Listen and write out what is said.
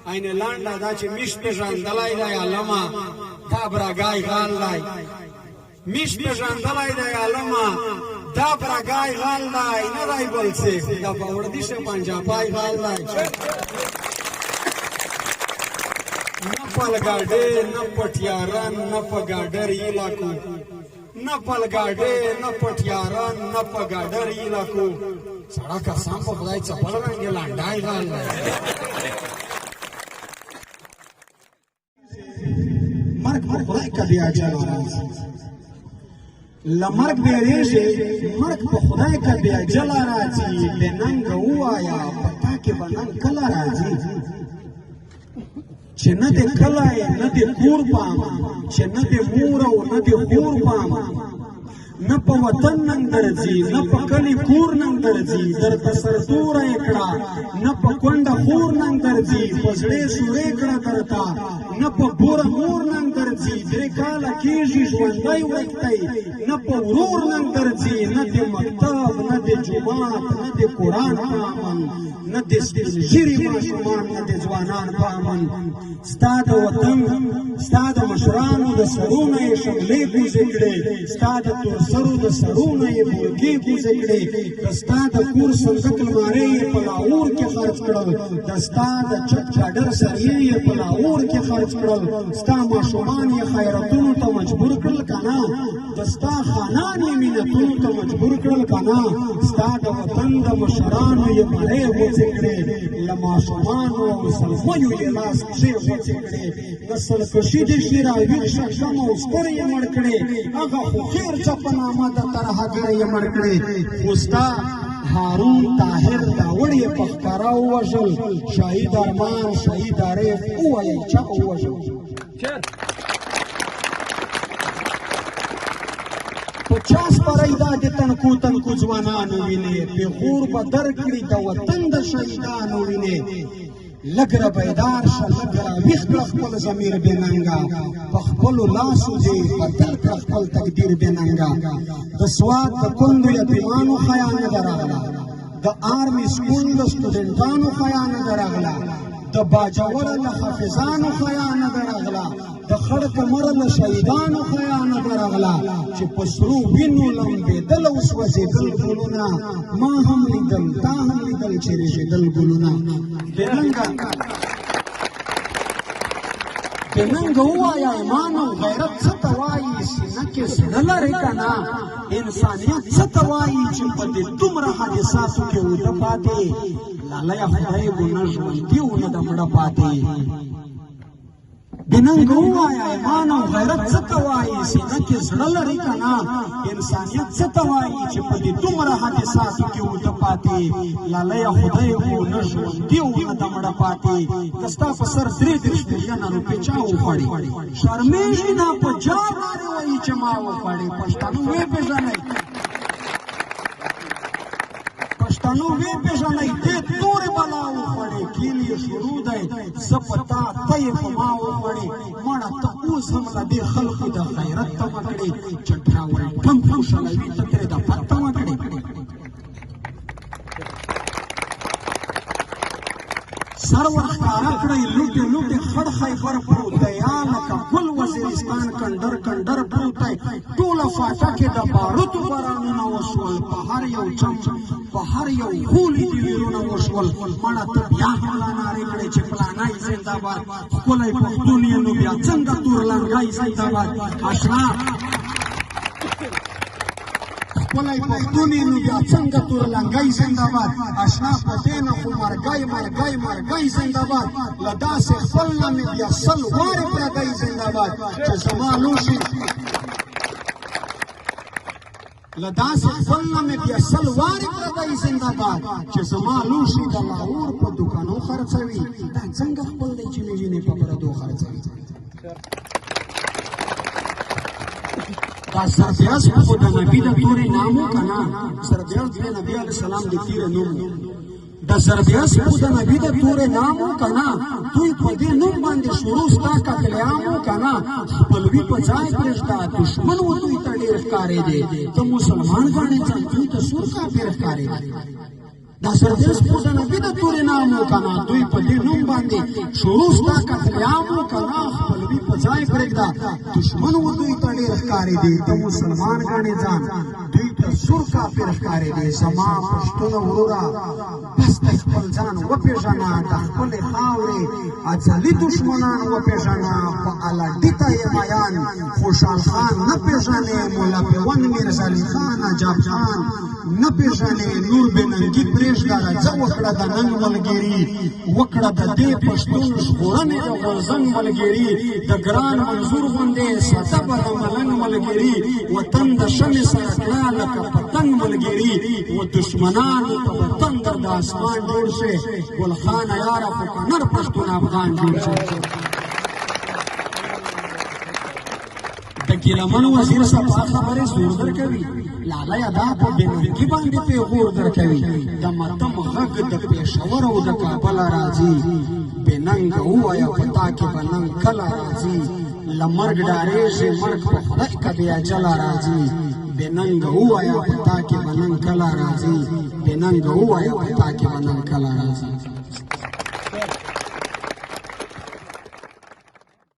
اینه لانډه دا چې میش پیژندلی دی علمه دا برګای غال دی میش پیژندلی دی علمه دا برګای غال دی نه دی بل څه دا په وردیشه پنجابای غال دی نه پلګاډې نه پټیاران نه په ګاډر علاقو نه پلګاډې نه پټیاران نه په ګاډر علاقو سړه قسم په خدای چپل رنګې لانډای غال دی مرګ په خدای کا بیا اجل راځي لمرګ به ریږي مرګ په خدای کا بیا اجل راځي بننګ وایا پتا کې بننګ کله راځي چې نه دې کله نه دې کور پام چې نه دې مور او نه دې خور پام نه په وطن نن درځي نه په کلی کور نن درځي درته سرتوره یې کړه نه په کونډه خور نن درځي په زړې سورې کړه درته نه په ګوره مور نن درځي درې کاله کېږي ژوندی ورکتی نه په ورور نن درځي نه دې مکتب نه دې جومات نه دې قرآن پامن نه دې سپین ږیري ماشومان نه دې ځوانان پامن ستا د وطن ستا د مشرانو د سرونه یې شملې کوزې کړې ستا د سرو د سرونه یې بورګې کوزې کړې د ستا د کور صندوق المارۍ یې په لاهور کې خرڅ کړل د ستا د چپ چادر سریې یې په لاهور کې خرڅ کړل ستا ماشومان یې خیراتونو ته مجبور کړل که نه د ستا خانان یې مینتونو ته مجبور کړل که نه ستا د وطن د مشرانو یې مړۍ غوڅې کړې له ماشومانو او زلمیو یې لاس پښې غوڅې کړې نسلکشي دې شي راویښ شه شم او سترې یې مړ کړې هغه خو خیر چپه نامه د ترهګره یې مړ کړې خو ستا هارون طاهر داوړ یې په ښکاره ووژل شهید ارمان شهید عارف ووایئ چا ووژل پچاس پرۍ دا د تنکو تنکو ځوانانو وینې پېغور به درکړي د وطن د شهیدانو وینې لږ را بیدار شه لږ را ویښ کړه خپل ضمیر بې ننګه په خپلو لاسو دې بدل کړه خپل تقدیر بې ننګه د سوات د کندو یتیمانو خیا نه ده راغله د آرمي سکول د سټوډنټانو خیا نه ده راغله د باجوړه له حافظانو خیا نه ده راغله د خړ کمره له شهیدانو خیا نه ده راغله چې په سرو وینو لمبېدل او سوځېدل ګلونه ما هم لیدل تا هم لیدل چې رژېدل ګلونه بېننګه ووایه ایمان او غیرت څه ته وایي سینه کې زړه لرې که نه انسانیت څه ته وایي چې په دې دومره حادثاتو کې اوده پاتې لالیه خدای مو نه ژوندي و نه د مړه پاتې بېننګه ووایه ایمان او غیرت څه ته وایي سینه کې زړه لرې که نه انسانیت څه ته وایي چې په دې دومره حادثاتو کې اوده پاتې لالیه خدای مو نه ژوندي و نه د مړه پاتې که ستا په سر 33 میلیونه روپۍ چا وخوړې شرمېږي نه په جار نارې وایي چې ما وخوړې پښتانه ویې پېژنئ پښتانو ویې پېژنئ دې تورې بلا وخوړې کیل یې شروع دی زه په تا ته یې په ما وخوړې مړه ته اوس هم له دې خلقو د غیرت تمه کړې چې ډراول ټم خوشحالوي ته ترې د پت تمه کړې سر ورښکاره کړئ لوټې لوټې خړ خیبر پروت دی یا لکه ګل وزیرستان کنډر کنډر پروت دی ټوله فاټه کې د باروتو بارانونه وشول په هر یو چم په هر یو غولي دې ویرونه وشول مړه ته بیا هم لا نارې کړې چې فلانی زندهباد ښکلی پښتون یې نو بیا څنګه تورلنګی زندهباد اشنا ښکلی پښتون یې نو بیا څنګه تورلنګی زندهباد اشنا په دې نه خو مرګی مرګی مرګی زندهباد له داسې خپل نه مې بیا 100 وارې پردی زندهباد چې زما لوشي له داسې خپل نه مې بیا 100 وارې پردی زندهباد چې زما لوشي د لاهور په دوکانو خرڅوي دا څنګه خپل دی چې مې جینې په پردو خرڅوي دا سربیاز خو د نبي د تورې نام و که نه سربیاز د نبي علیه السلام د تیره نوم د سربیاز خو د نبي د تورې نام و که نه دوی په دې نوم باندې شروع ستا قتلعام و که نه خپلوي په ځای پرېږده دښمن و دوی ته ډېر ښکارېدې ته مسلمان ګڼې ځان دوی ته سور کافر ښکارېدې دا سردیس پوزه نبی د تورې نامو کنا دوی په دې نوم باندې شروع ستا قتلیامو کنا خپلوي په ځای پرېږده دشمن و دوی ته ډېر ښکارې دی ته مسلمان ګڼې ځان دوی ته سور کافر ښکارې دی زما پښتونه وروره بس د خپل ځان وپېژنه د خپلې خاورې ازلي دشمنان وپېژنه په الډي ته یې میان خوشحال خان نه پېژنې ملا پیوند میرزالي خان عجب خان نه پېژنې نور بېننګي پرېږده راځه وکړه د ننګ ملګري وکړه د دې پښتون ژغورنې د غورځنګ ملګري د ګران منظور غوندې ساده به د ملنګ ملګري وطن د شمې سره کړه لکه پتنګ ملګري و دشمنانو ته به تندر د اسمان جوړ شي ګل خانه یاره خو که نر پښتون افغان جوړ شي د ګیلمن وزیر صفا خبرې زور درکوي لالی ادا په بېننګي باندې پیغور درکوي د متم غږ د پېښور او د کابل راځي بېننګه ووایه په تا کې به ننګ کله راځي له مرګ ډارېږي مرګ په خدای که بې اجله راځي بېننګه ووایه په تا کې به ننګ کله راځي بېننګه ووایه په تا کې به ننګ کله راځي